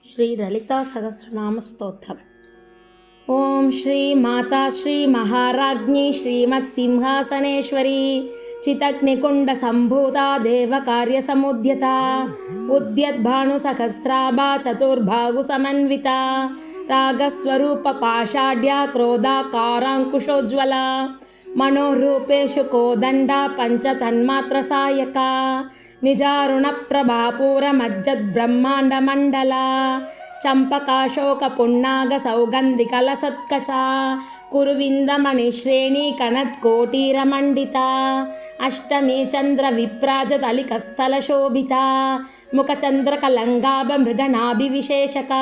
శ్రీ లలితా సహస్రనామ స్తోత్రం. ఓం శ్రీ మాతా శ్రీ మహారాజ్ఞి శ్రీమత్ సింహాసనేశ్వరి చితగ్నికుండ సంభూత దేవ కార్య సముద్యత ఉద్యద్భాను సహస్రాభా చతుర్భాగు సమన్విత రాగస్వరూప పాషాఢ్య క్రోధాకారాంకుశోజ్వల మనోరూపేషు కోదండ పంచతన్మాత్ర సాయక నిజారుణ ప్రభాపూర మజ్జద్ బ్రహ్మాండ మండల చంపకాశోక పున్నాగ సౌగంధికల సత్కచ కురువిందమణి శ్రేణి కనత్కోటీర మండిత అష్టమి చంద్ర విప్రాజ తలికస్థల శోభిత ముఖచంద్రకలంగాభ మృగనాభి విశేషక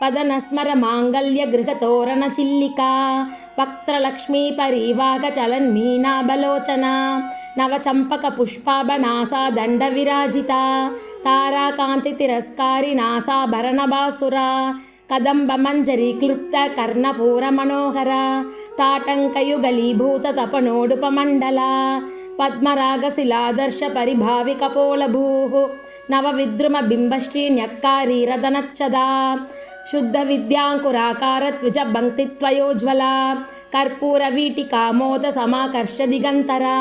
పదనస్మర మాంగళ్య గృహతోరణ చిల్లిక వక్త్రలక్ష్మీ పరివాహ చలన్మీనాభలోచన నవచంపక పుష్పాభనాసా దండ విరాజిత తారాకాంతి తిరస్కారి నాసాభరణ బాసుర కదంబ మంజరి క్లుప్త కర్ణపూర మనోహర తాటంకయుగలీభూత తపనోడుపమండల పద్మరాగశిలాదర్శ పరిభావి కపోలభూ నవ విద్రుమ బింబశ్రీ న్యక్కారీరదనచ్చదా శుద్ధ విద్యాంకురాకార త్విజ బంక్తిత్వయోజ్వల కర్పూర వీటికామోద సమాకర్ష దిగంతరా.